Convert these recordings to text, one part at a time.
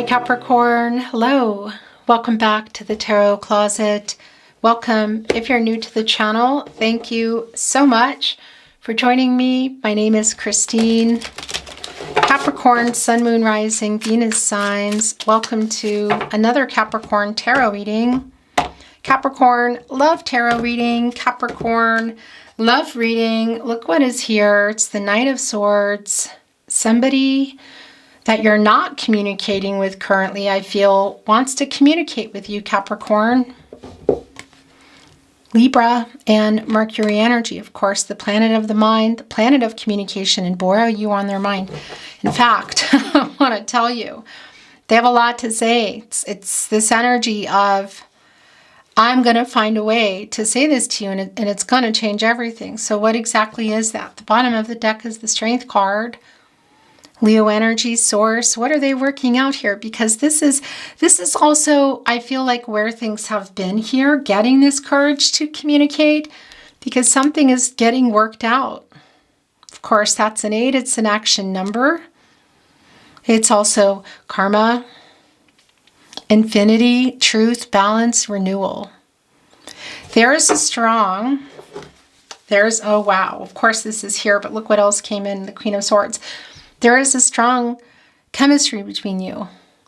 Capricorn, hello. Welcome back to the Tarot Closet. Welcome. If you're new to the channel, thank you so much for joining me. My name is Christine. Capricorn, Sun, Moon, Rising, Venus signs. Welcome to another Capricorn tarot reading. Capricorn, love tarot reading. Capricorn, love reading. Look what is here. It's the Knight of Swords. Somebody that you're not communicating with currently, I feel, wants to communicate with you, Capricorn. Libra and Mercury energy, of course, the planet of the mind, the planet of communication, and boy, are you on their mind. In fact, I want to tell you, they have a lot to say. It's this energy of, I'm going to find a way to say this to you, and it's going to change everything. So what exactly is that? The bottom of the deck is the Strength card. Leo energy, source, what are they working out here? Because this is also, I feel like, where things have been here, getting this courage to communicate, because something is getting worked out. Of course, that's an 8, it's an action number. It's also karma, infinity, truth, balance, renewal. There is a strong, oh wow, of course this is here, but look what else came in, the Queen of Swords. There is a strong chemistry between you,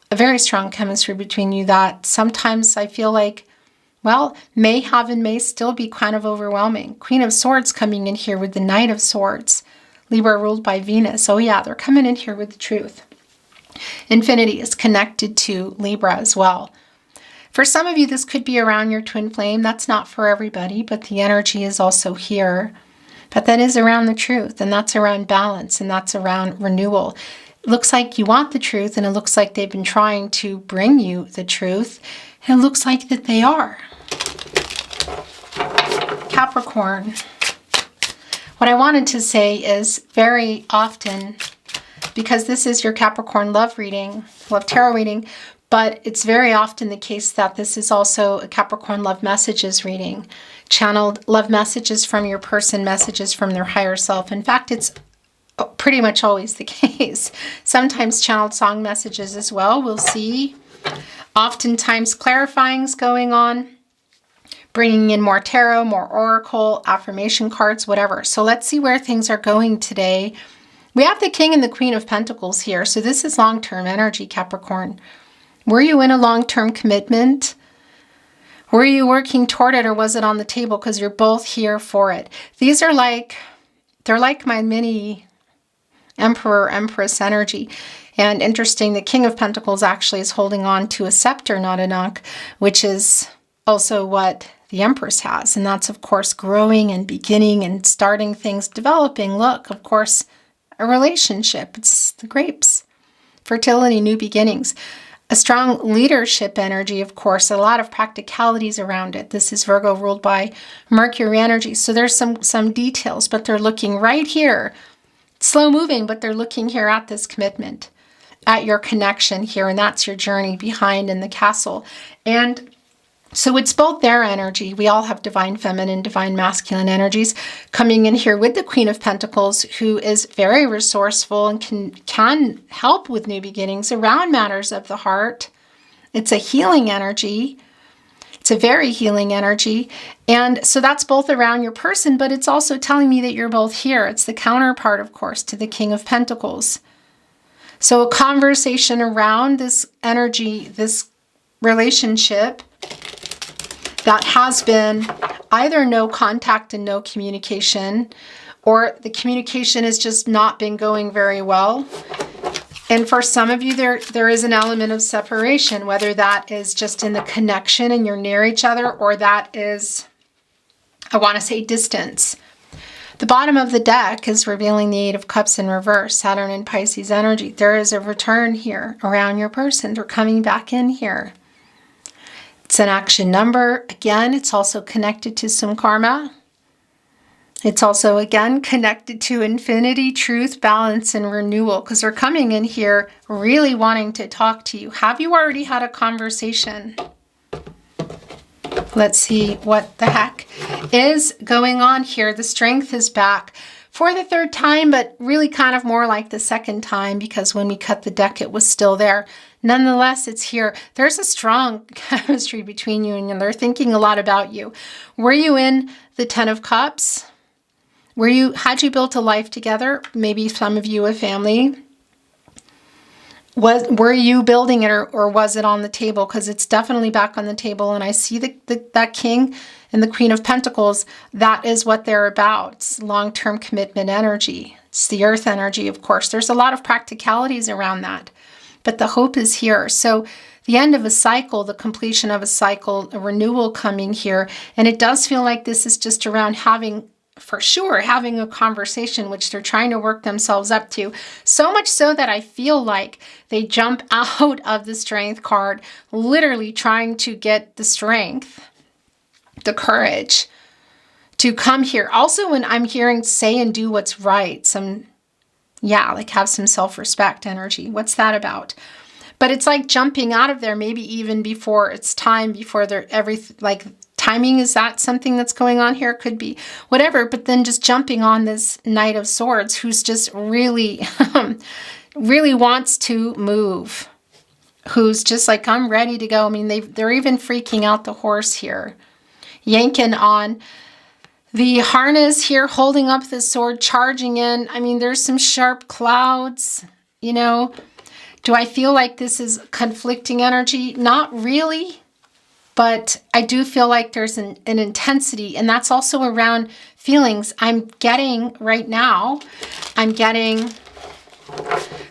a very strong chemistry between you that sometimes I feel like, well, may have and may still be kind of overwhelming. Queen of Swords coming in here with the Knight of Swords, Libra ruled by Venus. Oh yeah, they're coming in here with the truth. Infinity is connected to Libra as well. For some of you, this could be around your twin flame. That's not for everybody, but the energy is also here. But that is around the truth, and that's around balance, and that's around renewal. It looks like you want the truth, and it looks like they've been trying to bring you the truth, and it looks like that they are. Capricorn. What I wanted to say is very often, because this is your Capricorn love reading, love tarot reading, but it's very often the case that this is also a Capricorn love messages reading. Channeled love messages from your person, messages from their higher self. In fact, it's pretty much always the case. Sometimes channeled song messages as well. We'll see. Oftentimes clarifying's going on, bringing in more tarot, more oracle, affirmation cards, whatever. So let's see where things are going today. We have the King and the Queen of Pentacles here. So this is long-term energy, Capricorn. Were you in a long-term commitment? Were you working toward it, or was it on the table? Because you're both here for it. These are like, they're like my mini Emperor, Empress energy. And interesting, the King of Pentacles actually is holding on to a scepter, not an ankh, which is also what the Empress has. And that's, of course, growing and beginning and starting things, developing. Look, of course, a relationship. It's the grapes. Fertility, new beginnings. A strong leadership energy, of course, a lot of practicalities around it. This is Virgo ruled by Mercury energy. So there's some details, but they're looking right here. Slow moving, but they're looking here at this commitment, at your connection here, and that's your journey behind in the castle. And so it's both their energy. We all have divine feminine, divine masculine energies coming in here with the Queen of Pentacles, who is very resourceful and can help with new beginnings around matters of the heart. It's a healing energy. It's a very healing energy. And so that's both around your person, but it's also telling me that you're both here. It's the counterpart, of course, to the King of Pentacles. So a conversation around this energy, this relationship, that has been either no contact and no communication, or the communication has just not been going very well. And for some of you, there is an element of separation, whether that is just in the connection and you're near each other, or that is, I want to say, distance. The bottom of the deck is revealing the Eight of Cups in reverse, Saturn and Pisces energy. There is a return here around your person. They're coming back in here. It's an action number. Again, it's also connected to some karma. It's also, again, connected to infinity, truth, balance, and renewal, because they're coming in here really wanting to talk to you. Have you already had a conversation? Let's see what the heck is going on here. The Strength is back for the third time, but really kind of more like the second time, because when we cut the deck, it was still there. nonetheless, it's here. There's a strong chemistry between you, and they're thinking a lot about you. Were you in the Ten of Cups? Had you built a life together? Maybe some of you a family. Were you building it, or was it on the table? Because it's definitely back on the table, and I see that King and the Queen of Pentacles. That is what they're about. It's long-term commitment energy. It's the earth energy, of course. There's a lot of practicalities around that, but the hope is here. So the end of a cycle, the completion of a cycle, a renewal coming here, and it does feel like this is just around having a conversation, which they're trying to work themselves up to. So much so that I feel like they jump out of the Strength card, literally trying to get the strength, the courage to come here. Also, when I'm hearing say and do what's right, like have some self-respect energy. What's that about? But it's like jumping out of there, maybe even before it's time, before timing. Is that something that's going on here? Could be whatever, but then just jumping on this Knight of Swords who's just really, really wants to move, who's just like, I'm ready to go. I mean, they're even freaking out the horse here, yanking on the harness here, holding up the sword, charging in. I mean, there's some sharp clouds, Do I feel like this is conflicting energy? Not really. But I do feel like there's an intensity, and that's also around feelings. I'm getting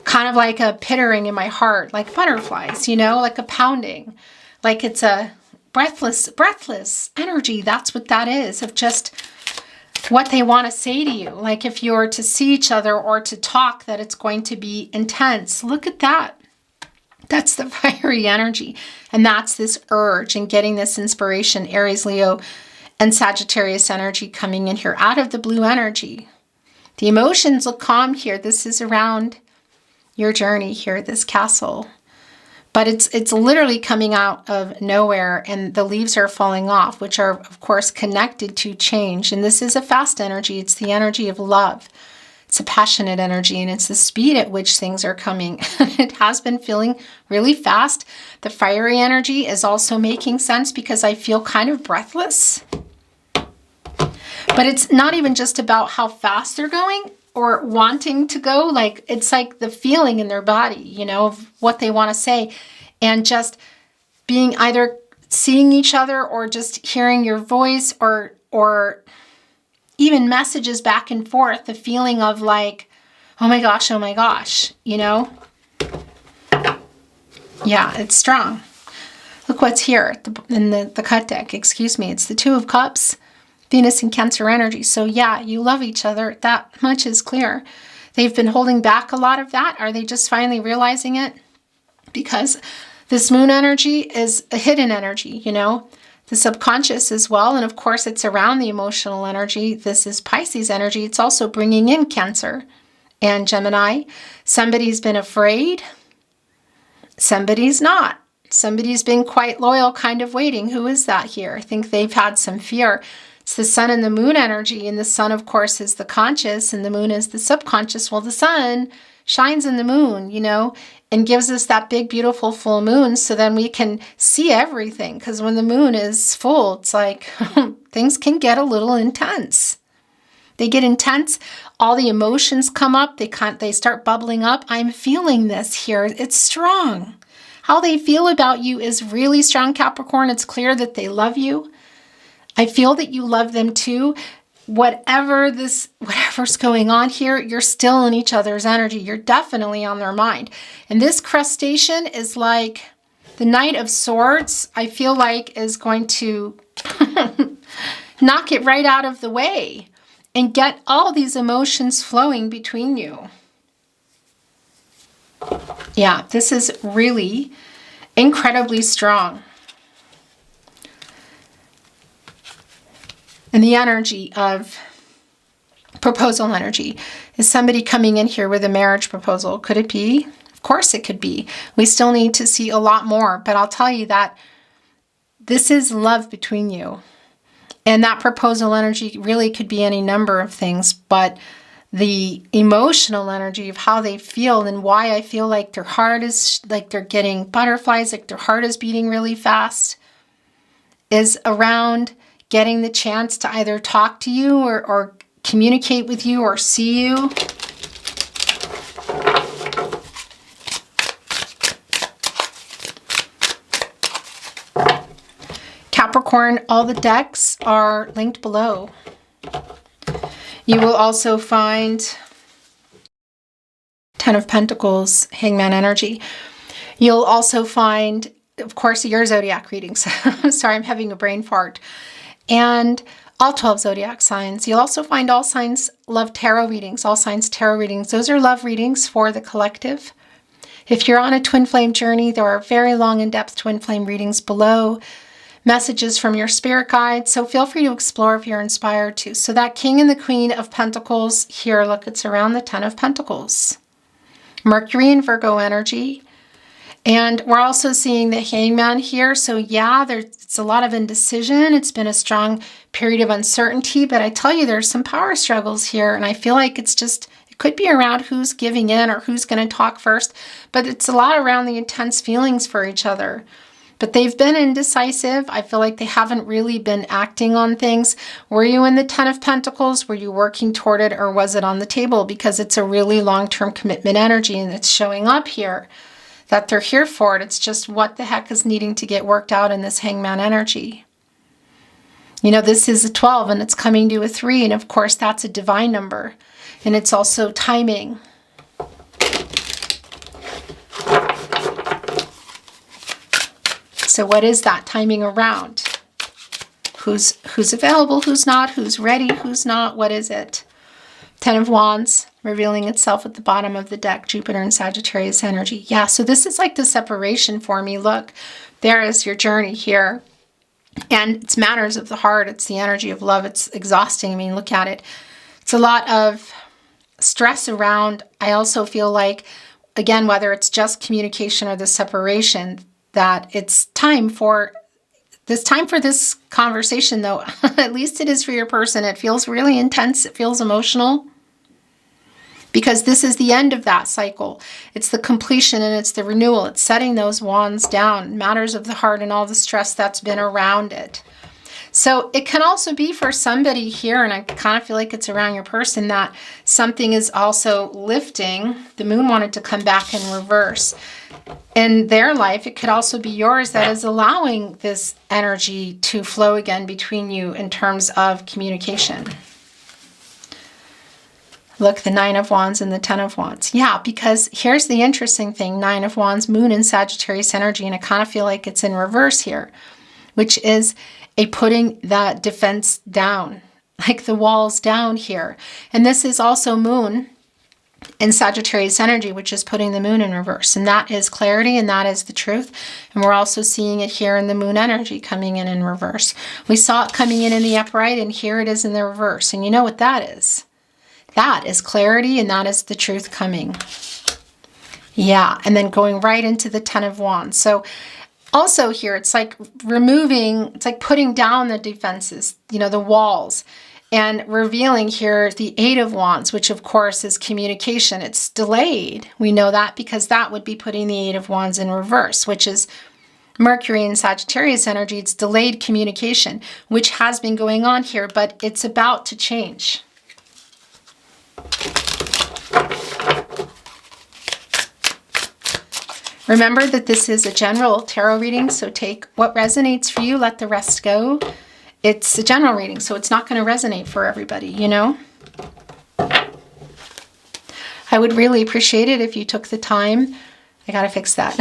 kind of like a pittering in my heart, like butterflies, like a pounding, like it's a breathless energy. That's what that is, of just what they want to say to you. Like if you were to see each other or to talk, that it's going to be intense. Look at that. That's the fiery energy. And that's this urge and getting this inspiration, Aries, Leo, and Sagittarius energy coming in here out of the blue energy. The emotions look calm here. This is around your journey here, this castle. But it's literally coming out of nowhere, and the leaves are falling off, which are, of course, connected to change. And this is a fast energy. It's the energy of love. It's a passionate energy, and it's the speed at which things are coming. It has been feeling really fast. The fiery energy is also making sense because I feel kind of breathless. But it's not even just about how fast they're going or wanting to go. Like, it's like the feeling in their body, of what they want to say. And just being either seeing each other or just hearing your voice or even messages back and forth, the feeling of like, oh my gosh, Yeah, it's strong. Look what's here in the cut deck, excuse me. It's the Two of Cups, Venus and Cancer energy. So yeah, you love each other. That much is clear. They've been holding back a lot of that. Are they just finally realizing it? Because this moon energy is a hidden energy, the subconscious as well. And of course, it's around the emotional energy. This is Pisces energy. It's also bringing in Cancer and Gemini. Somebody's been afraid. Somebody's not. Somebody's been quite loyal, kind of waiting. Who is that here? I think they've had some fear. It's the sun and the moon energy. And the sun, of course, is the conscious and the moon is the subconscious. Well, the sun shines in the moon, and gives us that big, beautiful full moon, so then we can see everything. Because when the moon is full, it's like things can get a little intense. They get intense. All the emotions come up. They start bubbling up. I'm feeling this here. It's strong. How they feel about you is really strong, Capricorn. It's clear that they love you. I feel that you love them too. Whatever's going on here, you're still in each other's energy. You're definitely on their mind. And this crustacean is like the Knight of Swords, I feel like, is going to knock it right out of the way and get all these emotions flowing between you. Yeah, this is really incredibly strong. And the energy of proposal energy is somebody coming in here with a marriage proposal. Could it be? Of course it could be. We still need to see a lot more, but I'll tell you that this is love between you. And that proposal energy really could be any number of things, but the emotional energy of how they feel and why I feel like their heart is, like they're getting butterflies, like their heart is beating really fast, is around getting the chance to either talk to you or communicate with you or see you. Capricorn, all the decks are linked below. You will also find Ten of Pentacles, Hangman energy. You'll also find, of course, your zodiac readings. Sorry, I'm having a brain fart. And all 12 zodiac signs. You'll also find all signs love tarot readings, all signs tarot readings. Those are love readings for the collective. If you're on a twin flame journey, there are very long, in-depth twin flame readings below. Messages from your spirit guides. So feel free to explore if you're inspired to. So that King and the Queen of Pentacles here, look, it's around the 10 of Pentacles. Mercury and Virgo energy. And we're also seeing the Hangman here. So yeah, it's a lot of indecision. It's been a strong period of uncertainty, but I tell you, there's some power struggles here. And I feel like it could be around who's giving in or who's going to talk first, but it's a lot around the intense feelings for each other. But they've been indecisive. I feel like they haven't really been acting on things. Were you in the 10 of Pentacles? Were you working toward it, or was it on the table? Because it's a really long-term commitment energy, and it's showing up here that they're here for it. It's just what the heck is needing to get worked out in this Hangman energy. You know, this is a 12 and it's coming to a 3. And of course, that's a divine number. And it's also timing. So what is that timing around? Who's available, who's not, who's ready, who's not, what is it? 10 of Wands, revealing itself at the bottom of the deck, Jupiter and Sagittarius energy. Yeah, so this is like the separation for me. Look, there is your journey here. And it's matters of the heart. It's the energy of love. It's exhausting. I mean, look at it. It's a lot of stress around. I also feel like, again, whether it's just communication or the separation, that it's time for this conversation, though. At least it is for your person. It feels really intense. It feels emotional. Because this is the end of that cycle. It's the completion and it's the renewal. It's setting those wands down, matters of the heart and all the stress that's been around it. So it can also be for somebody here, and I kind of feel like it's around your person, that something is also lifting. The moon wanted to come back in reverse. In their life, it could also be yours, that is allowing this energy to flow again between you in terms of communication. Look, the 9 of Wands and the 10 of Wands. Yeah, because here's the interesting thing. 9 of Wands, moon in Sagittarius energy, and I kind of feel like it's in reverse here, which is a putting that defense down, like the walls down here. And this is also moon in Sagittarius energy, which is putting the moon in reverse. And that is clarity, and that is the truth. And we're also seeing it here in the moon energy coming in reverse. We saw it coming in the upright, and here it is in the reverse. And you know what that is? That is clarity, and that is the truth coming. Yeah, and then going right into the 10 of Wands. So also here, it's like removing, it's like putting down the defenses, you know, the walls, and revealing here the 8 of Wands, which of course is communication. It's delayed. We know that because that would be putting the 8 of Wands in reverse, which is Mercury and Sagittarius energy. It's delayed communication, which has been going on here, but it's about to change. Remember that this is a general tarot reading, so take what resonates for you, let the rest go. It's a general reading, so it's not going to resonate for everybody, you know? I would really appreciate it if you took the time, I gotta fix that,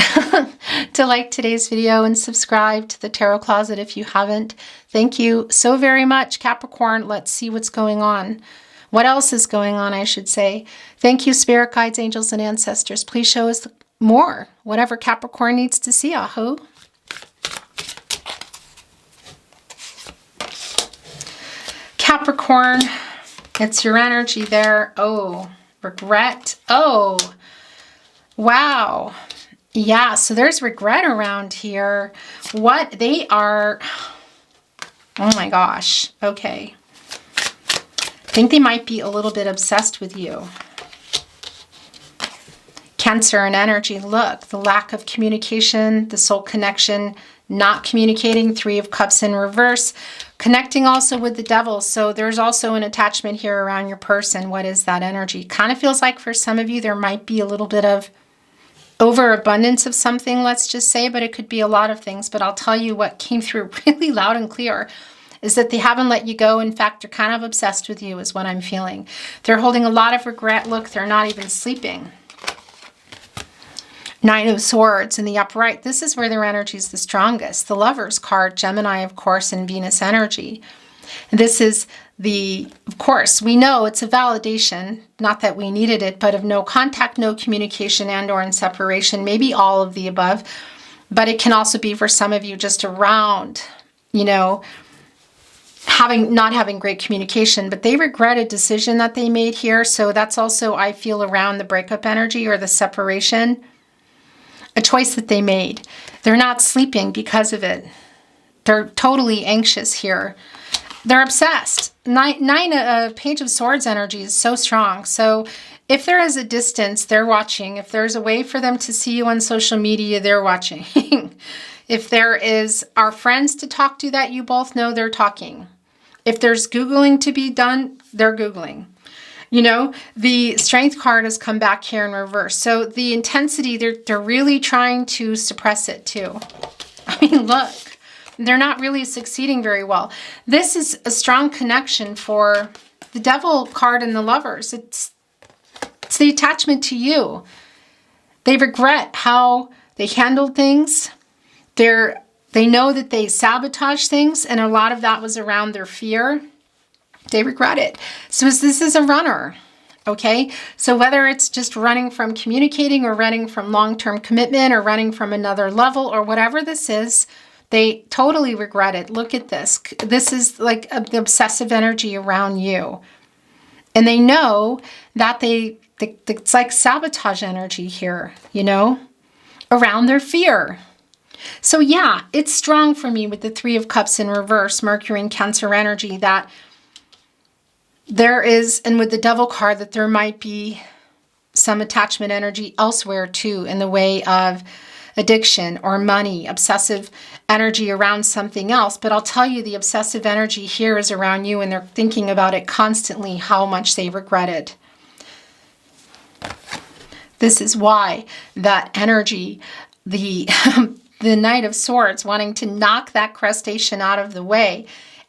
to like today's video and subscribe to the Tarot Closet if you haven't. Thank you so very much, Capricorn. Let's see what's going on. What else is going on, I should say. Thank you, spirit guides, angels, and ancestors. Please show us more, whatever Capricorn needs to see, aho. Capricorn, it's your energy there. Oh, regret. Oh, wow. Yeah, so there's regret around here. What they are, oh my gosh, okay. think they might be a little bit obsessed with you. Cancer and energy, look, the lack of communication, the soul connection, not communicating, 3 of Cups in reverse, connecting also with the devil. So there's also an attachment here around your person. What is that energy? Kind of feels like for some of you, there might be a little bit of overabundance of something, let's just say, but it could be a lot of things. But I'll tell you what came through really loud and clear is that they haven't let you go. In fact, they're kind of obsessed with you is what I'm feeling. They're holding a lot of regret. Look, they're not even sleeping. 9 of Swords in the upright. This is where their energy is the strongest. The Lovers card, Gemini, of course, and Venus energy. This is of course, we know it's a validation, not that we needed it, but of no contact, no communication, and or in separation, maybe all of the above. But it can also be for some of you just around, you know, not having great communication, but they regret a decision that they made here. So that's also, I feel, around the breakup energy or the separation, a choice that they made. They're not sleeping because of it. They're totally anxious here. They're obsessed. Page of Swords energy is so strong. So if there is a distance, they're watching. If there's a way for them to see you on social media, they're watching. If there are friends to talk to that you both know, they're talking. If there's Googling to be done, they're Googling. You know, the Strength card has come back here in reverse. So the intensity, they're really trying to suppress it too. I mean, look, they're not really succeeding very well. This is a strong connection for the Devil card and the Lovers. It's the attachment to you. They regret how they handled things. They know that they sabotage things, and a lot of that was around their fear. They regret it. So this is a runner, okay? So whether it's just running from communicating or running from long-term commitment or running from another level or whatever this is, they totally regret it. Look at this. This is like the obsessive energy around you. And they know that it's like sabotage energy here, you know, around their fear. So yeah, it's strong for me with the 3 of Cups in reverse, Mercury and Cancer energy, that there is, and with the Devil card, that there might be some attachment energy elsewhere too, in the way of addiction or money, obsessive energy around something else. But I'll tell you, the obsessive energy here is around you, and they're thinking about it constantly, how much they regret it. This is why that energy, the Knight of Swords, wanting to knock that crustacean out of the way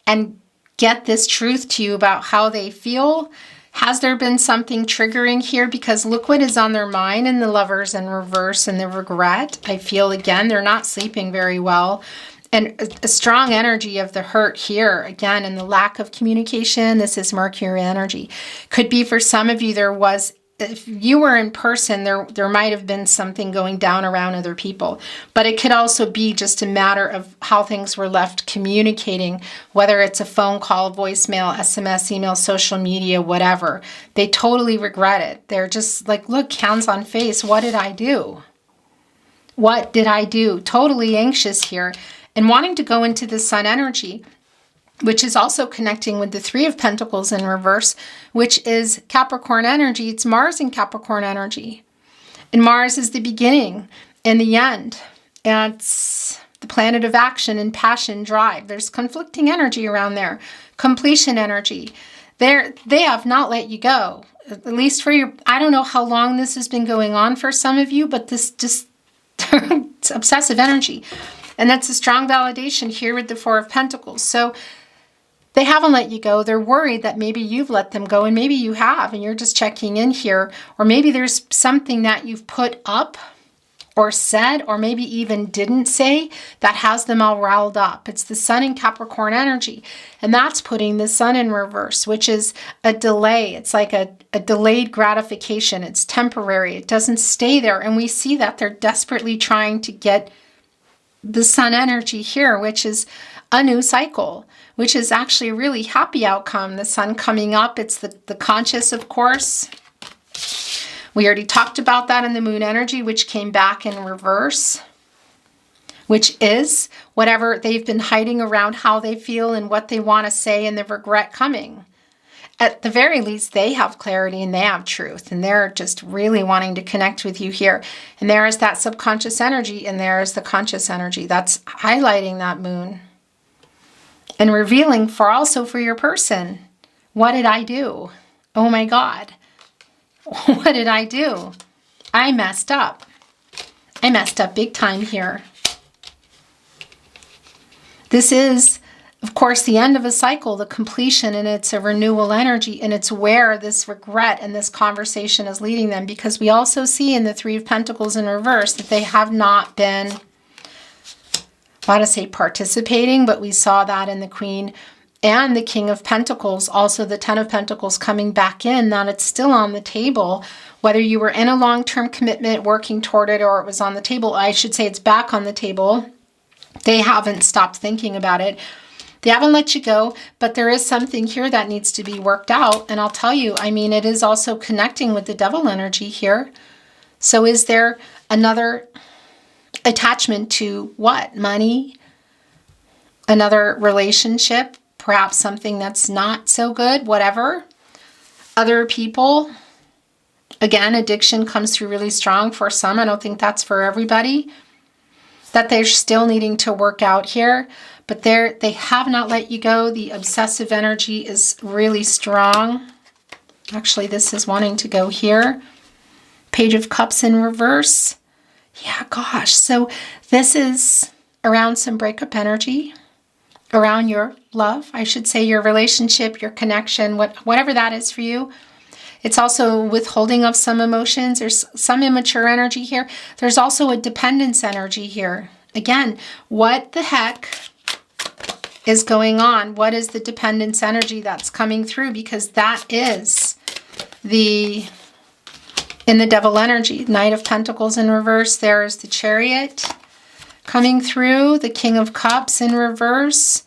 and get this truth to you about how they feel. Has there been something triggering here? Because look what is on their mind in the Lovers in reverse and the regret. I feel, again, they're not sleeping very well. And a strong energy of the hurt here, again, and the lack of communication. This is Mercury energy. Could be for some of you, if you were in person, there might have been something going down around other people. But it could also be just a matter of how things were left communicating, whether it's a phone call, voicemail, SMS, email, social media, whatever. They totally regret it. They're just like, look, hands on face, what did I do? What did I do? Totally anxious here and wanting to go into the Sun energy, which is also connecting with the 3 of Pentacles in reverse, which is Capricorn energy. It's Mars in Capricorn energy. And Mars is the beginning and the end. And it's the planet of action and passion, drive. There's conflicting energy around there. Completion energy. They have not let you go. At least for I don't know how long this has been going on for some of you, but this just, it's obsessive energy. And that's a strong validation here with the 4 of Pentacles. So they haven't let you go. They're worried that maybe you've let them go, and maybe you have, and you're just checking in here. Or maybe there's something that you've put up or said, or maybe even didn't say, that has them all riled up. It's the Sun in Capricorn energy, and that's putting the Sun in reverse, which is a delay. It's like a delayed gratification. It's temporary. It doesn't stay there, and we see that they're desperately trying to get the Sun energy here, which is a new cycle, which is actually a really happy outcome. The Sun coming up, it's the conscious, of course. We already talked about that in the Moon energy, which came back in reverse, which is whatever they've been hiding around how they feel and what they want to say, and the regret coming. at the very least, they have clarity and they have truth, and they're just really wanting to connect with you here. And there is that subconscious energy, and there is the conscious energy. That's highlighting that moon and revealing for your person. What did I do? Oh my God. What did I do? I messed up. I messed up big time here. This is, of course, the end of a cycle, the completion, and it's a renewal energy, and it's where this regret and this conversation is leading them, because we also see in the Three of Pentacles in reverse that they have not been, I want to say participating, but we saw that in the Queen and the King of Pentacles, also the Ten of Pentacles coming back in, that it's still on the table. Whether you were in a long-term commitment working toward it or it was on the table, I should say it's back on the table. They haven't stopped thinking about it. They haven't let you go, but there is something here that needs to be worked out. And I'll tell you, I mean, it is also connecting with the Devil energy here. So is there another attachment to what? Money? Another relationship? Perhaps something that's not so good, whatever. Other people. Again, addiction comes through really strong for some. I don't think that's for everybody. That they're still needing to work out here. But they have not let you go. The obsessive energy is really strong. Actually, this is wanting to go here. Page of Cups in reverse. Yeah, gosh. So this is around some breakup energy. Around your love, I should say, your relationship, your connection, whatever that is for you. It's also withholding of some emotions. There's some immature energy here. There's also a dependence energy here. Again, what the heck is going on? What is the dependence energy that's coming through? Because that is in the Devil energy. Knight of Pentacles in reverse. There is the Chariot coming through, the King of Cups in reverse,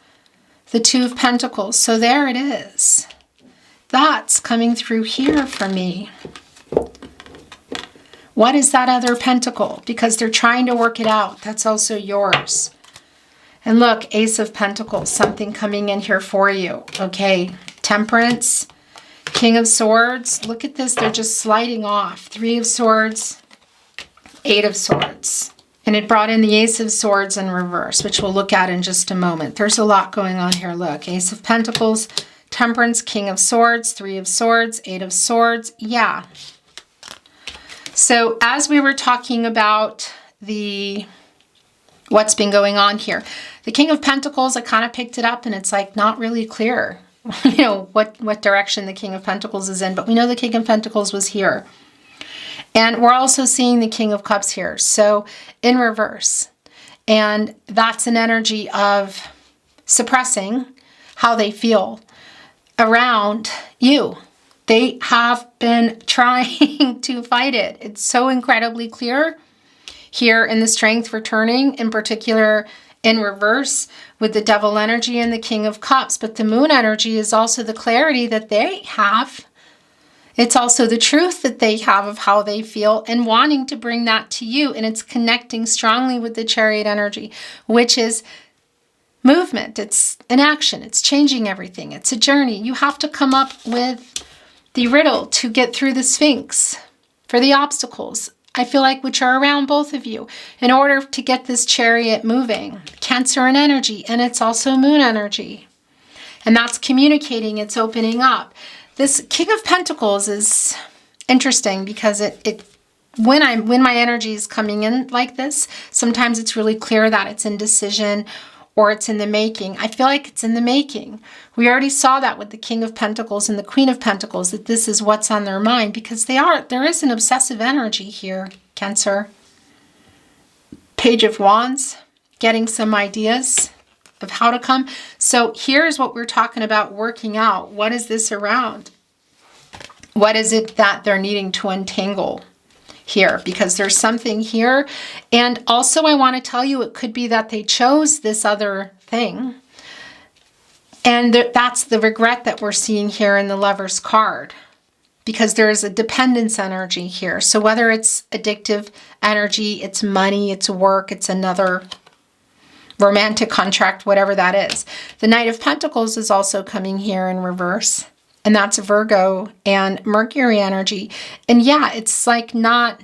the Two of Pentacles. So there it is. That's coming through here for me. What is that other pentacle? Because they're trying to work it out. That's also yours. And look, Ace of Pentacles, something coming in here for you. Okay, Temperance, King of Swords. Look at this, they're just sliding off. Three of Swords, Eight of Swords. And it brought in the Ace of Swords in reverse, which we'll look at in just a moment. There's a lot going on here. Look, Ace of Pentacles, Temperance, King of Swords, Three of Swords, Eight of Swords. Yeah. So as we were talking about what's been going on here, the King of Pentacles, I kind of picked it up and it's like not really clear, you know, what direction the King of Pentacles is in. But we know the King of Pentacles was here. And we're also seeing the King of Cups here, so in reverse. And that's an energy of suppressing how they feel around you. They have been trying to fight it. It's so incredibly clear here in the Strength returning, in particular in reverse with the Devil energy and the King of Cups. But the Moon energy is also the clarity that they have. It's also the truth that they have of how they feel and wanting to bring that to you. And it's connecting strongly with the Chariot energy, which is movement. It's an action. It's changing everything. It's a journey. You have to come up with the riddle to get through the Sphinx for the obstacles, I feel like, which are around both of you in order to get this Chariot moving. Cancer and energy, and it's also Moon energy. And that's communicating. It's opening up. This King of Pentacles is interesting because when my energy is coming in like this, sometimes it's really clear that it's indecision or it's in the making. I feel like it's in the making. We already saw that with the King of Pentacles and the Queen of Pentacles, that this is what's on their mind because there is an obsessive energy here, Cancer. Page of Wands, getting some ideas of how to come. So here's what we're talking about working out. What is this around? What is it that they're needing to untangle here? Because there's something here. And also I want to tell you, it could be that they chose this other thing. And that's the regret that we're seeing here in the Lover's card. Because there's a dependence energy here. So whether it's addictive energy, it's money, it's work, it's another romantic contract, whatever that is. The Knight of Pentacles is also coming here in reverse. And that's Virgo and Mercury energy. And yeah, it's like not,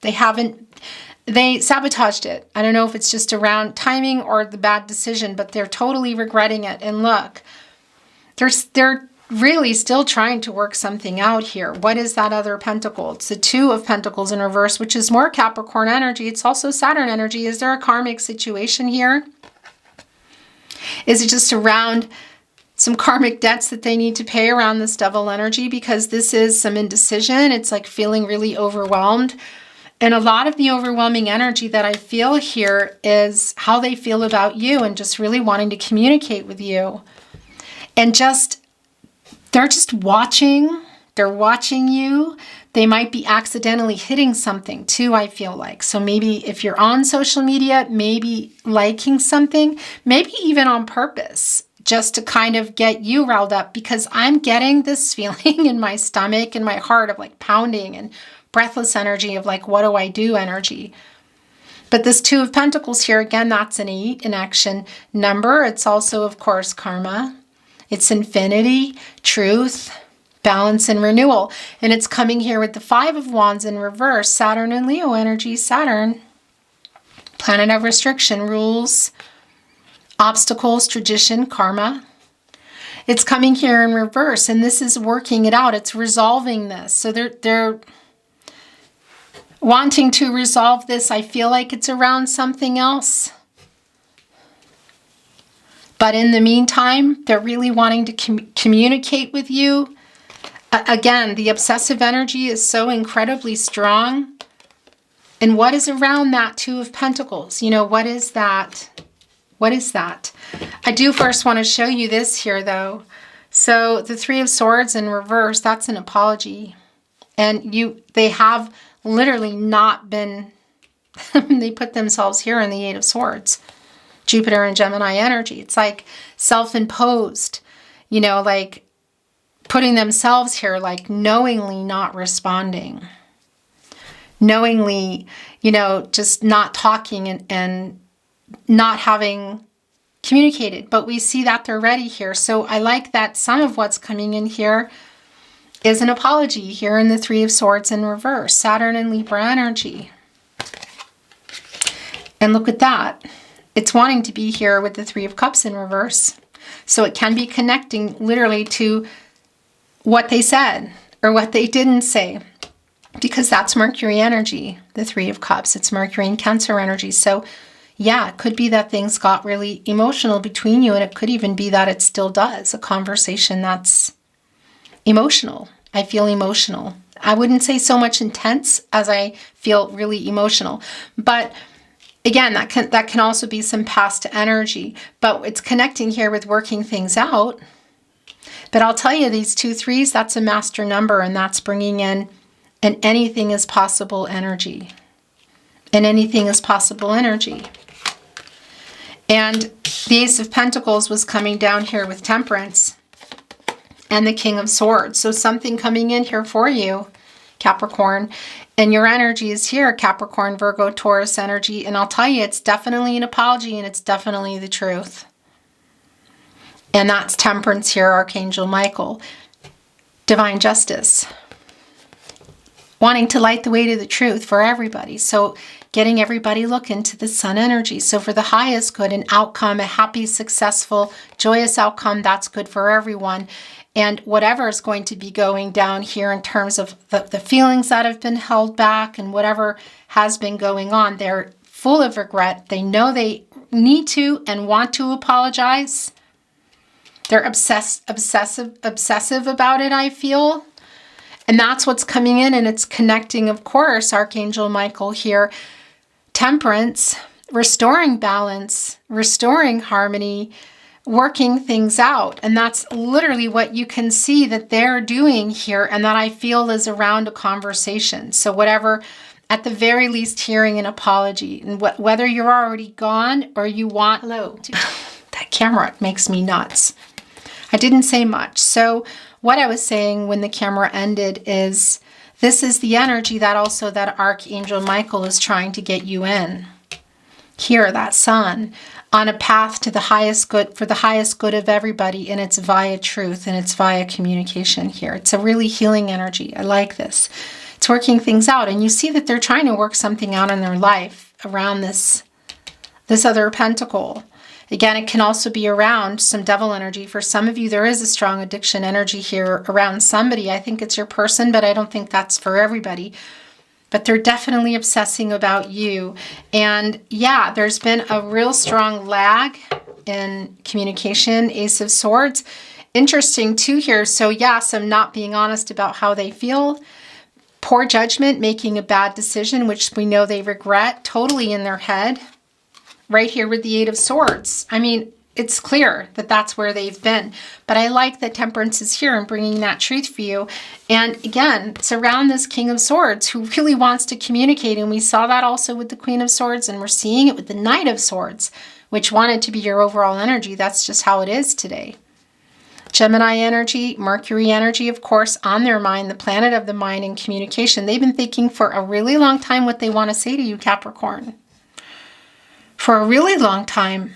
they sabotaged it. I don't know if it's just around timing or the bad decision, but they're totally regretting it. And look, they're really still trying to work something out here. What is that other pentacle? It's the Two of Pentacles in reverse, which is more Capricorn energy. It's also Saturn energy. Is there a karmic situation here? Is it just around some karmic debts that they need to pay around this Devil energy? Because this is some indecision. It's like feeling really overwhelmed. And a lot of the overwhelming energy that I feel here is how they feel about you and just really wanting to communicate with you. And they're just watching. They're watching you. They might be accidentally hitting something too, I feel like. So maybe if you're on social media, maybe liking something, maybe even on purpose, just to kind of get you riled up, because I'm getting this feeling in my stomach and my heart of like pounding and breathless energy of like, what do I do energy? But this Two of Pentacles here, again, that's an 8, an action number. It's also, of course, karma. It's infinity, truth, balance, and renewal. And it's coming here with the Five of Wands in reverse, Saturn and Leo energy. Saturn, planet of restriction, rules, obstacles, tradition, karma. It's coming here in reverse, and this is working it out. It's resolving this. So they're wanting to resolve this. I feel like it's around something else. But in the meantime, they're really wanting to communicate with you. Again, the obsessive energy is so incredibly strong. And what is around that Two of Pentacles? You know, what is that? What is that? I do first want to show you this here, though. So the Three of Swords in reverse, that's an apology. And they have literally not been, they put themselves here in the Eight of Swords. Jupiter and Gemini energy. It's like self-imposed, you know, like putting themselves here, like knowingly not responding. Knowingly, you know, just not talking and not having communicated. But we see that they're ready here. So I like that some of what's coming in here is an apology here in the Three of Swords in reverse. Saturn and Libra energy. And look at that. It's wanting to be here with the Three of Cups in reverse. So it can be connecting literally to what they said or what they didn't say. Because that's Mercury energy, the Three of Cups. It's Mercury and Cancer energy. So yeah, it could be that things got really emotional between you. And it could even be that it still does. A conversation that's emotional. I feel emotional. I wouldn't say so much intense as I feel really emotional. But again, that can also be some past energy, but it's connecting here with working things out. But I'll tell you, these 2 3s, that's a master number, and that's bringing in an anything is possible energy. And anything is possible energy. And the Ace of Pentacles was coming down here with Temperance and the King of Swords. So something coming in here for you, Capricorn. And your energy is here, Capricorn, Virgo, Taurus energy. And I'll tell you, it's definitely an apology and it's definitely the truth. And that's Temperance here, Archangel Michael. Divine justice. Wanting to light the way to the truth for everybody. So getting everybody look into the sun energy. So for the highest good, an outcome, a happy, successful, joyous outcome, that's good for everyone. And whatever is going to be going down here in terms of the feelings that have been held back and whatever has been going on, they're full of regret. They know they need to and want to apologize. They're obsessive about it, I feel. And that's what's coming in, and it's connecting, of course, Archangel Michael here. Temperance, restoring balance, restoring harmony, working things out. And that's literally what you can see that they're doing here, and that I feel is around a conversation. So whatever, at the very least, hearing an apology. And whether you're already gone or you want, hello, that camera makes me nuts. I didn't say much. So what I was saying when the camera ended is this is the energy that also that Archangel Michael is trying to get you in. Here, that sun. on a path to the highest good, for the highest good of everybody, and it's via truth and it's via communication here. It's a really healing energy. I like this. It's working things out, and you see that they're trying to work something out in their life around this other pentacle. Again, it can also be around some devil energy. For some of you, there is a strong addiction energy here around somebody. I think it's your person, but I don't think that's for everybody. But they're definitely obsessing about you. And yeah, there's been a real strong lag in communication. Ace of Swords. Interesting too here. So yeah, some not being honest about how they feel. Poor judgment, making a bad decision, which we know they regret, totally in their head. Right here with the Eight of Swords. I mean, it's clear that that's where they've been. But I like that Temperance is here and bringing that truth for you. And again, it's around this King of Swords who really wants to communicate. And we saw that also with the Queen of Swords. And we're seeing it with the Knight of Swords, which wanted to be your overall energy. That's just how it is today. Gemini energy, Mercury energy, of course, on their mind, the planet of the mind and communication. They've been thinking for a really long time what they want to say to you, Capricorn. For a really long time.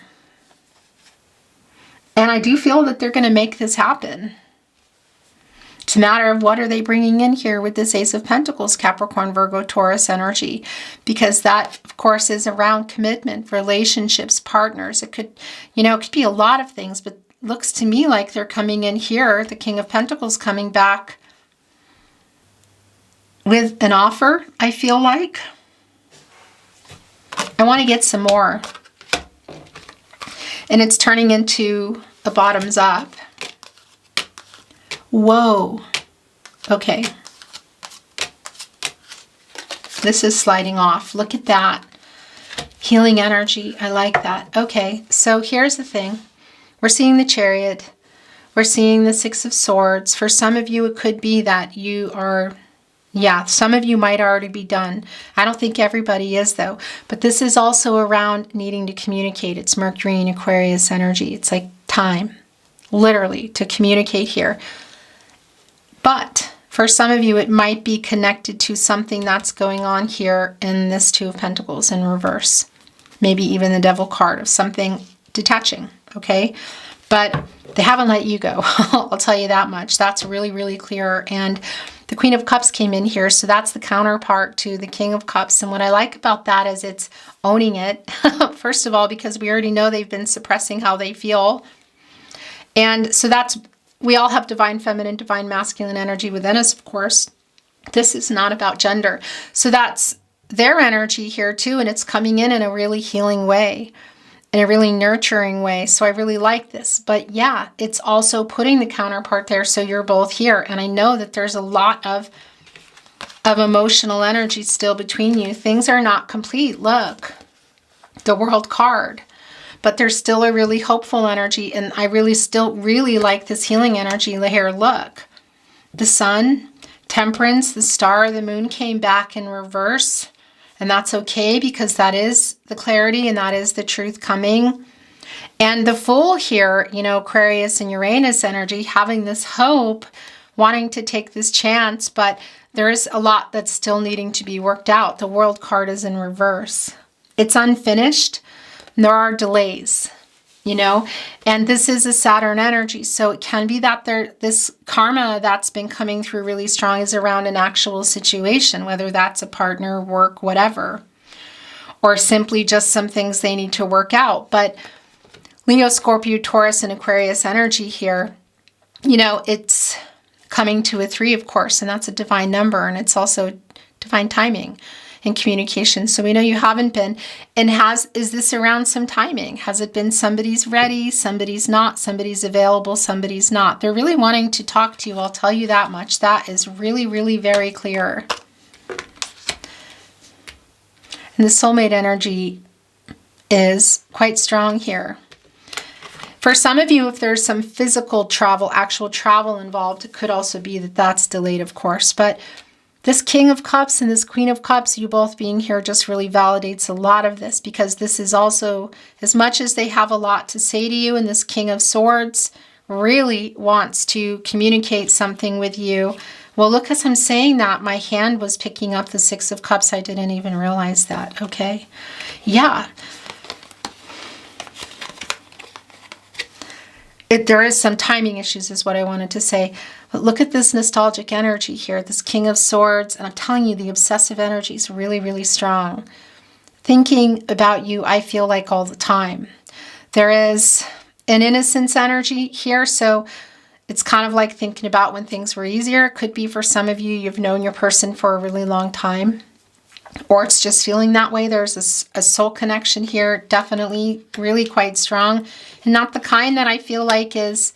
And I do feel that they're going to make this happen. It's a matter of what are they bringing in here with this Ace of Pentacles, Capricorn, Virgo, Taurus energy. Because that, of course, is around commitment, relationships, partners. It could, it could be a lot of things, but looks to me like they're coming in here, the King of Pentacles coming back with an offer, I feel like. I want to get some more. And it's turning into a bottoms up. Whoa. Okay. This is sliding off. Look at that. Healing energy. I like that. Okay. So here's the thing. We're seeing the Chariot. We're seeing the Six of Swords. For some of you, it could be that you are... Yeah, some of you might already be done. I don't think everybody is, though. But this is also around needing to communicate. It's Mercury and Aquarius energy. It's like time, literally, to communicate here. But for some of you, it might be connected to something that's going on here in this Two of Pentacles in reverse. Maybe even the Devil card of something detaching, okay? But they haven't let you go. I'll tell you that much. That's really, really clear. And the Queen of Cups came in here, so that's the counterpart to the King of Cups. And what I like about that is it's owning it. First of all, because we already know they've been suppressing how they feel. And so that's, we all have divine feminine, divine masculine energy within us, of course. This is not about gender. So that's their energy here too, and it's coming in a really healing way. In a really nurturing way. So I really like this. But yeah, it's also putting the counterpart there so you're both here. And I know that there's a lot of emotional energy still between you. Things are not complete. Look, the World card. But there's still a really hopeful energy. And I really still really like this healing energy here. Look, the Sun, Temperance, the Star, the Moon came back in reverse. And that's okay because that is the clarity and that is the truth coming. And the Fool here, Aquarius and Uranus energy, having this hope, wanting to take this chance, but there is a lot that's still needing to be worked out. The World card is in reverse. It's unfinished. There are delays, and this is a Saturn energy. So it can be that this karma that's been coming through really strong is around an actual situation, whether that's a partner, work, whatever, or simply just some things they need to work out. But Leo, Scorpio, Taurus, and Aquarius energy here, it's coming to a 3, of course, and that's a divine number, and it's also divine timing and communication. So we know you haven't been. And is this around some timing? Has it been somebody's ready, somebody's not, somebody's available, somebody's not? They're really wanting to talk to you. I'll tell you that much. That is really, really very clear. And the soulmate energy is quite strong here. For some of you, if there's some physical travel, actual travel involved, it could also be that that's delayed, of course. But this King of Cups and this Queen of Cups, you both being here just really validates a lot of this, because this is also, as much as they have a lot to say to you, and this King of Swords really wants to communicate something with you. Well, look, as I'm saying that, my hand was picking up the Six of Cups. I didn't even realize that, okay? Yeah. There is some timing issues is what I wanted to say. But look at this nostalgic energy here, this King of Swords. And I'm telling you, the obsessive energy is really, really strong. Thinking about you, I feel like all the time. There is an innocence energy here. So it's kind of like thinking about when things were easier. It could be for some of you, you've known your person for a really long time. Or it's just feeling that way. There's a soul connection here, definitely really quite strong. And not the kind that I feel like is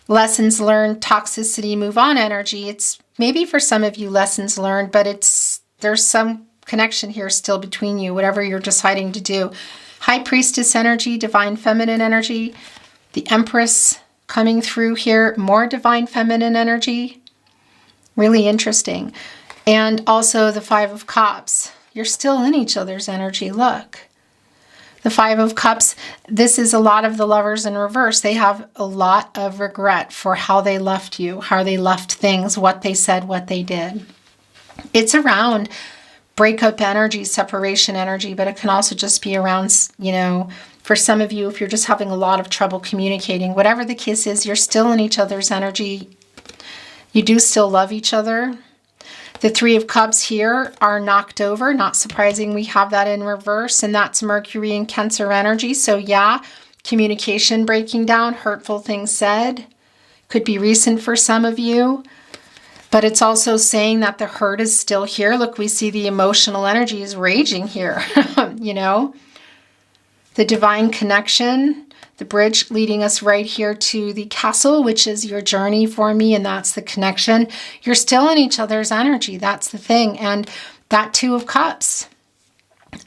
lessons learned, toxicity, move on energy. It's maybe for some of you lessons learned, but there's some connection here still between you, whatever you're deciding to do. High Priestess energy, Divine Feminine energy. The Empress coming through here, more Divine Feminine energy. Really interesting. And also the Five of Cups. You're still in each other's energy. Look. The Five of Cups, this is a lot of the Lovers in reverse. They have a lot of regret for how they left you, how they left things, what they said, what they did. It's around breakup energy, separation energy, but it can also just be around, you know, for some of you, if you're just having a lot of trouble communicating, whatever the case is, you're still in each other's energy. You do still love each other. The Three of Cups here are knocked over. Not surprising, we have that in reverse, and that's Mercury and Cancer energy. So yeah, communication breaking down, hurtful things said. Could be recent for some of you, but it's also saying that the hurt is still here. Look, we see the emotional energy is raging here, you know. The Divine Connection, the bridge leading us right here to the Castle, which is your journey for me, and that's the connection. You're still in each other's energy. That's the thing. And that Two of Cups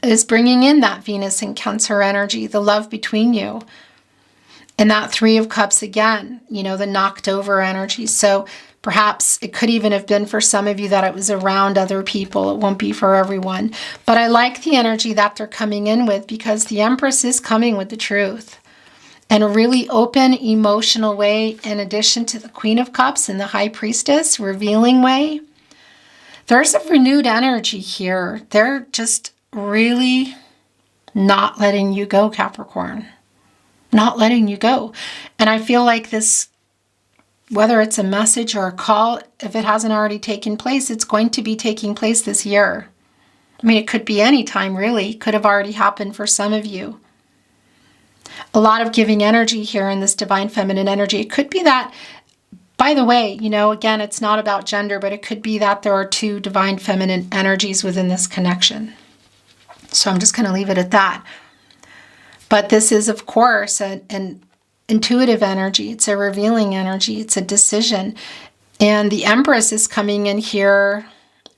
is bringing in that Venus and Cancer energy, the love between you. And that Three of Cups again, you know, the knocked over energy. So perhaps it could even have been for some of you that it was around other people. It won't be for everyone. But I like the energy that they're coming in with, because the Empress is coming with the truth. In a really open, emotional way, in addition to the Queen of Cups and the High Priestess, revealing way. There's a renewed energy here. They're just really not letting you go, Capricorn. Not letting you go. And I feel like this, whether it's a message or a call, if it hasn't already taken place, it's going to be taking place this year. I mean, it could be any time, really. It could have already happened for some of you. A lot of giving energy here in this Divine Feminine energy. It could be that, by the way, you know, again, it's not about gender, but it could be that there are two Divine Feminine energies within this connection. So I'm just going to leave it at that. But this is, of course, an intuitive energy. It's a revealing energy. It's a decision. And the Empress is coming in here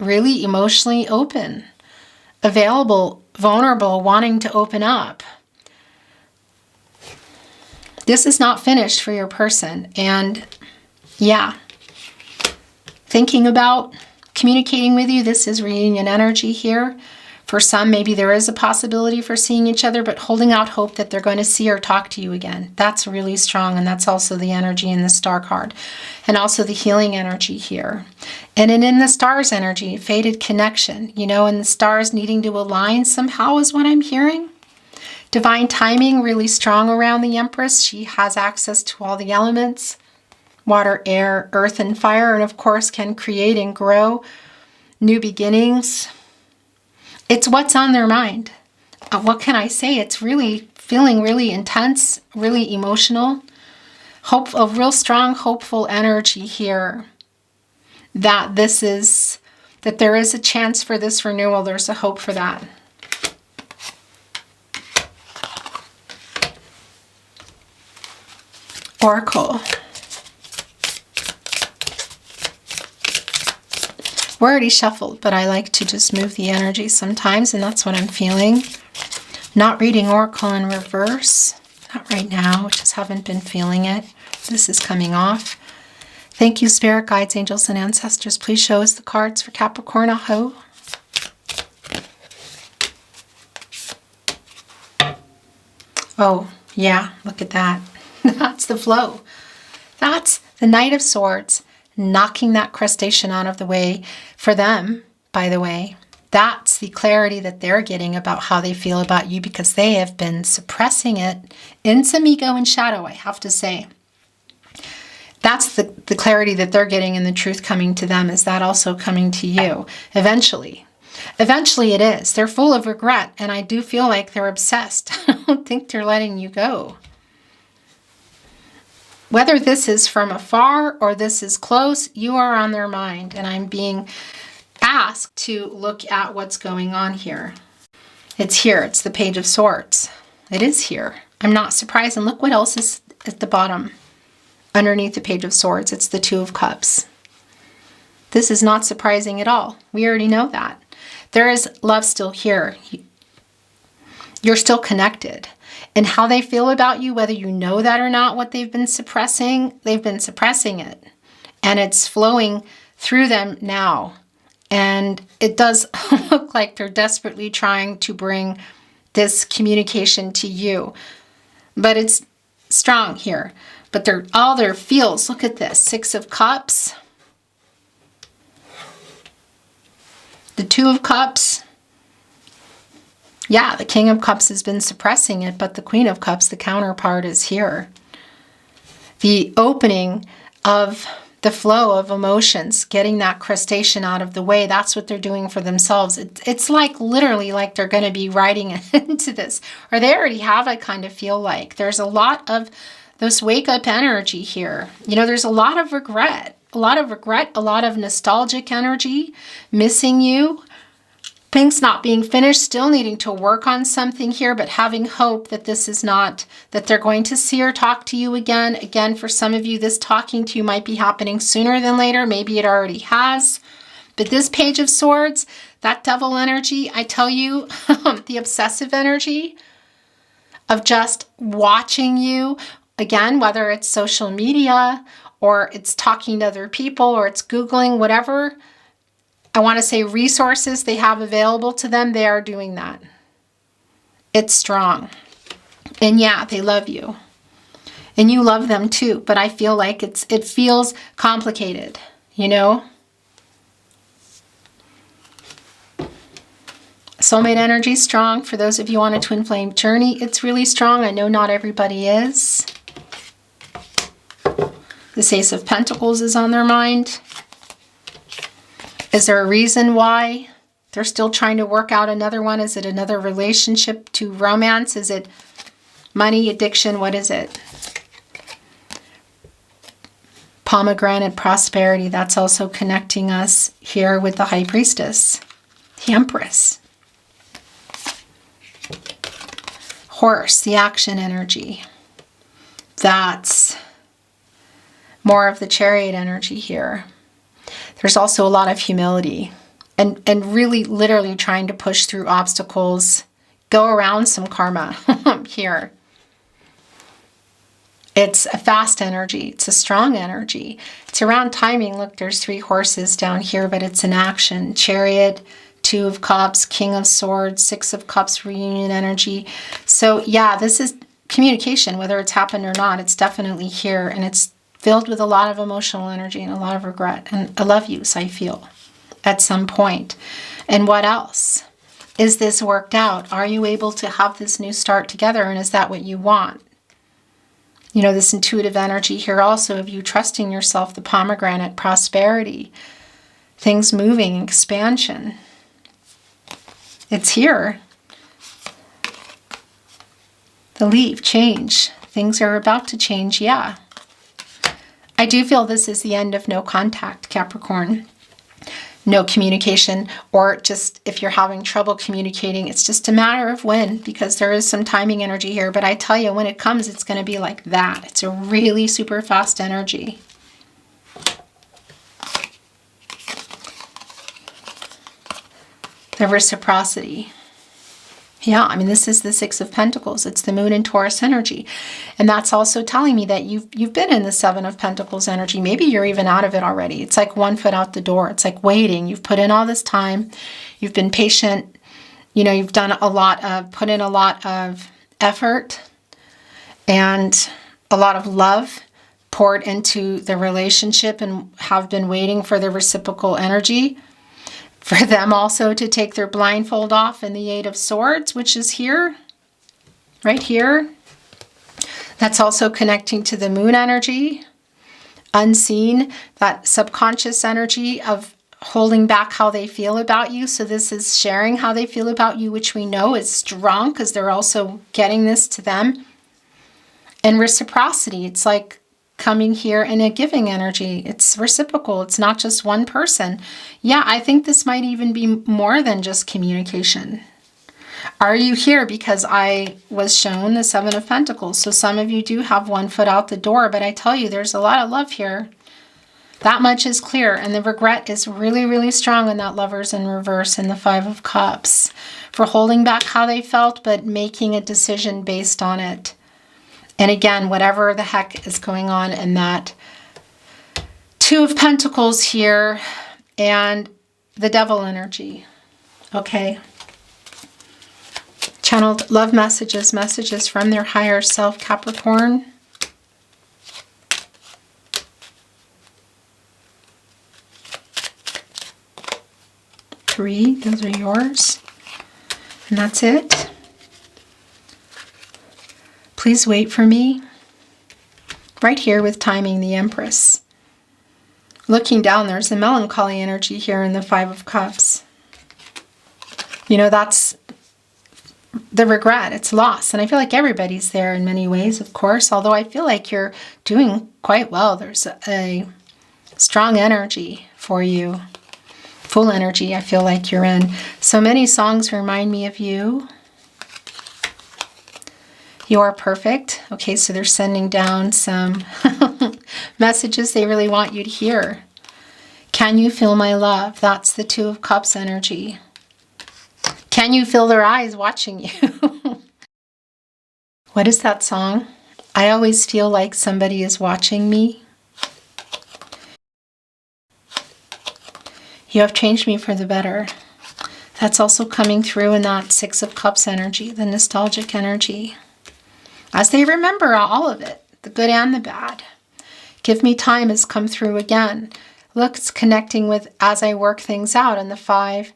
really emotionally open, available, vulnerable, wanting to open up. This is not finished for your person. And yeah, thinking about communicating with you, this is reunion energy here. For some, maybe there is a possibility for seeing each other, but holding out hope that they're going to see or talk to you again. That's really strong, and that's also the energy in the Star card. And also the healing energy here. And in the Stars energy, fated connection, you know, and the stars needing to align somehow is what I'm hearing. Divine timing, really strong around the Empress. She has access to all the elements, water, air, earth, and fire, and of course can create and grow new beginnings. It's what's on their mind. What can I say? It's really feeling really intense, really emotional. Hope, a real strong, hopeful energy here that that there is a chance for this renewal. There's a hope for that. Oracle. We're already shuffled, but I like to just move the energy sometimes, and that's what I'm feeling. Not reading Oracle in reverse. Not right now, just haven't been feeling it. This is coming off. Thank you, Spirit Guides, Angels, and Ancestors. Please show us the cards for Capricorn. Aho. Oh, yeah, look at that. That's the flow. That's the Knight of Swords knocking that crustacean out of the way for them, by the way. That's the clarity that they're getting about how they feel about you, because they have been suppressing it in some ego and shadow, I have to say. That's the clarity that they're getting, and the truth coming to them. Is that also coming to you eventually? Eventually it is. They're full of regret, and I do feel like they're obsessed. I don't think they're letting you go. Whether this is from afar or this is close, you are on their mind, and I'm being asked to look at what's going on here. It's here. It's the Page of Swords. It is here. I'm not surprised. And look what else is at the bottom. Underneath the Page of Swords, it's the Two of Cups. This is not surprising at all. We already know that. There is love still here. You're still connected. And how they feel about you, whether you know that or not, what they've been suppressing it. And it's flowing through them now. And it does look like they're desperately trying to bring this communication to you. But it's strong here. But all their feels, look at this, 6 of Cups. The 2 of Cups. Yeah, the King of Cups has been suppressing it, but the Queen of Cups, the counterpart, is here. The opening of the flow of emotions, getting that crustacean out of the way, that's what they're doing for themselves. It's like literally like they're going to be riding into this, or they already have, I kind of feel like. There's a lot of this wake up energy here. You know, there's a lot of regret, a lot of nostalgic energy, missing you, things not being finished, still needing to work on something here, but having hope that this is not, that they're going to see or talk to you again. Again, for some of you, this talking to you might be happening sooner than later. Maybe it already has. But this Page of Swords, that devil energy, I tell you, the obsessive energy of just watching you, again, whether it's social media or it's talking to other people or it's Googling, whatever, I want to say resources they have available to them, they are doing that. It's strong. And yeah, they love you. And you love them too, but I feel like it feels complicated, you know? Soulmate energy is strong. For those of you on a twin flame journey, it's really strong. I know not everybody is. This Ace of Pentacles is on their mind. Is there a reason why they're still trying to work out another one? Is it another relationship to romance? Is it money, addiction? What is it? Pomegranate, prosperity. That's also connecting us here with the High Priestess, the Empress. Horse, the action energy. That's more of the Chariot energy here. There's also a lot of humility and really literally trying to push through obstacles, go around some karma here. It's a fast energy. It's a strong energy. It's around timing. Look, there's 3 horses down here, but it's an action. Chariot, 2 of Cups, King of Swords, 6 of Cups, reunion energy. So yeah, this is communication, whether it's happened or not. It's definitely here, and it's filled with a lot of emotional energy and a lot of regret and I love yous, I feel, at some point. And what else? Is this worked out? Are you able to have this new start together, and is that what you want? You know, this intuitive energy here also of you trusting yourself, the pomegranate, prosperity, things moving, expansion. It's here. The leaf, change. Things are about to change, yeah. I do feel this is the end of no contact, Capricorn. No communication, or just if you're having trouble communicating, it's just a matter of when, because there is some timing energy here. But I tell you, when it comes, it's going to be like that. It's a really super fast energy. The reciprocity. Yeah, I mean, this is the 6 of Pentacles. It's the Moon and Taurus energy. And that's also telling me that you've been in the 7 of Pentacles energy. Maybe you're even out of it already. It's like 1 foot out the door. It's like waiting. You've put in all this time. You've been patient. You know, you've done put in a lot of effort and a lot of love poured into the relationship and have been waiting for the reciprocal energy. For them also to take their blindfold off in the Eight of Swords, which is here, right here. That's also connecting to the moon energy, unseen, that subconscious energy of holding back how they feel about you. So this is sharing how they feel about you, which we know is strong because they're also getting this to them. And reciprocity, it's like coming here in a giving energy. It's reciprocal. It's not just one person. Yeah, I think this might even be more than just communication. Are you here? Because I was shown the Seven of Pentacles. So some of you do have one foot out the door, but I tell you, there's a lot of love here. That much is clear. And the regret is really, really strong in that Lovers in reverse and the Five of Cups for holding back how they felt, but making a decision based on it. And again, whatever the heck is going on in that Two of Pentacles here and the Devil energy. Okay. Channeled love messages, messages from their higher self, Capricorn. Three, those are yours. And that's it. Please wait for me. Right here with timing, the Empress. Looking down, there's a melancholy energy here in the Five of Cups. You know, that's the regret. It's loss. And I feel like everybody's there in many ways, of course, although I feel like you're doing quite well. There's a strong energy for you. Full energy, I feel like you're in. So many songs remind me of you. You are perfect. Okay, so they're sending down some messages they really want you to hear. Can you feel my love? That's the Two of Cups energy. Can you feel their eyes watching you? What is that song? I always feel like somebody is watching me. You have changed me for the better. That's also coming through in that Six of Cups energy, the nostalgic energy. As they remember all of it, the good and the bad. Give me time has come through again. Look, it's connecting with as I work things out, and the Five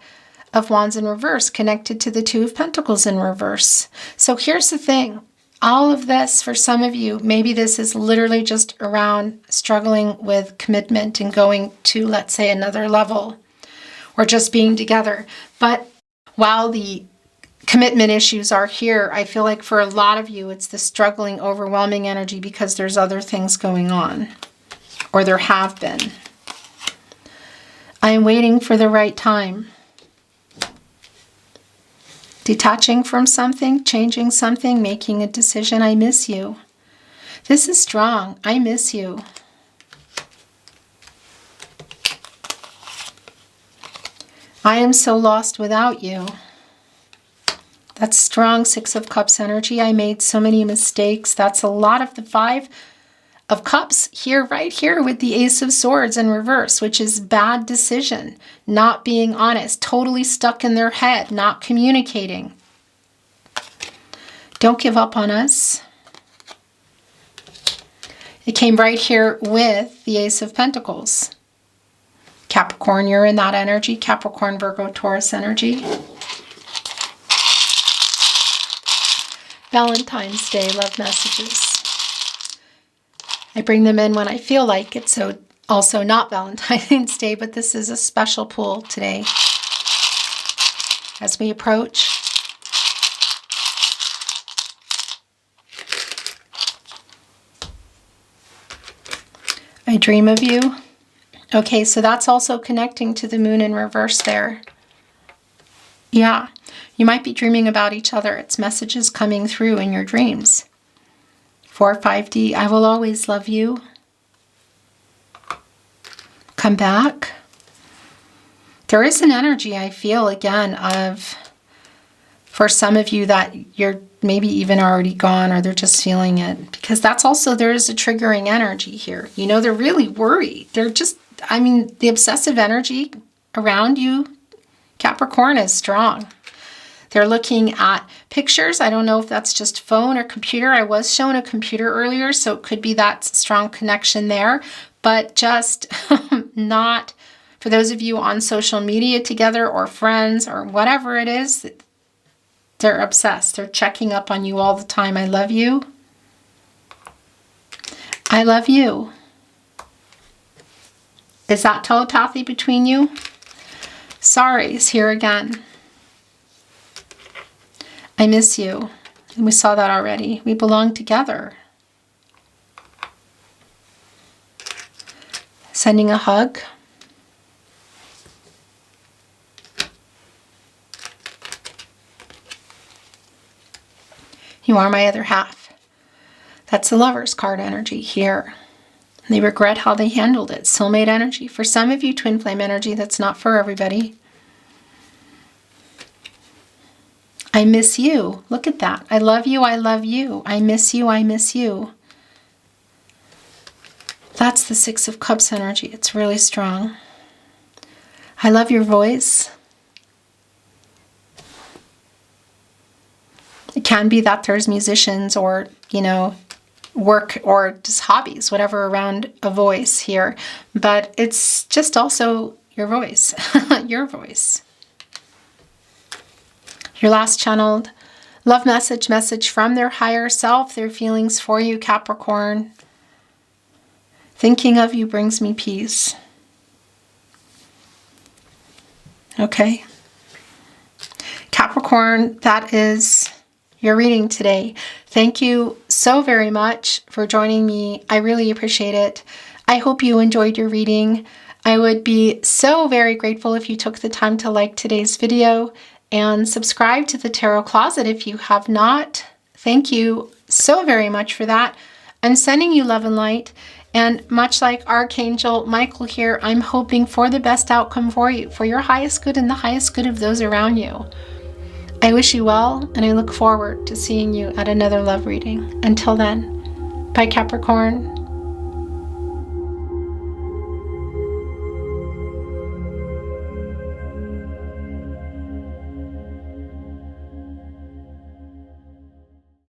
of Wands in reverse connected to the Two of Pentacles in reverse. So here's the thing. All of this, for some of you, maybe this is literally just around struggling with commitment and going to, let's say, another level, or just being together. But while the commitment issues are here, I feel like for a lot of you, it's the struggling, overwhelming energy because there's other things going on, or there have been. I am waiting for the right time. Detaching from something, changing something, making a decision. I miss you. This is strong. I miss you. I am so lost without you. That's strong Six of Cups energy. I made so many mistakes. That's a lot of the Five of Cups here, right here with the Ace of Swords in reverse, which is bad decision, not being honest, totally stuck in their head, not communicating. Don't give up on us. It came right here with the Ace of Pentacles. Capricorn, you're in that energy. Capricorn, Virgo, Taurus energy. Valentine's Day love messages. I bring them in when I feel like it, so also not Valentine's Day, but this is a special pull today. As we approach. I dream of you. Okay, so that's also connecting to the moon in reverse there. Yeah, you might be dreaming about each other. It's messages coming through in your dreams. 4-5D, I will always love you. Come back. There is an energy I feel again of, for some of you, that you're maybe even already gone, or they're just feeling it. Because that's also, there is a triggering energy here. You know, they're really worried. They're just, I mean, the obsessive energy around you, Capricorn, is strong. They're looking at pictures. I don't know if that's just phone or computer. I was shown a computer earlier, so it could be that strong connection there. But just not, For those of you on social media together or friends or whatever it is, they're obsessed. They're checking up on you all the time. I love you. I love you. Is that telepathy between you? Sorry is here again. I miss you. And we saw that already. We belong together. Sending a hug. You are my other half. That's the Lover's card energy here. They regret how they handled it. Soulmate energy. For some of you, twin flame energy, that's not for everybody. I miss you. Look at that. I love you. I love you. I miss you. I miss you. That's the Six of Cups energy. It's really strong. I love your voice. It can be that there's musicians or, you know, work or just hobbies, whatever around a voice here. But it's just also your voice. Your voice. Your last channeled love message from their higher self, their feelings for you, Capricorn. Thinking of you brings me peace. Okay. Capricorn, that is your reading today. Thank you so very much for joining me. I really appreciate it. I hope you enjoyed your reading. I would be so very grateful if you took the time to like today's video and subscribe to the Tarot Closet if you have not. Thank you so very much for that. I'm sending you love and light. And much like Archangel Michael here, I'm hoping for the best outcome for you, for your highest good and the highest good of those around you. I wish you well, and I look forward to seeing you at another love reading. Until then, bye Capricorn.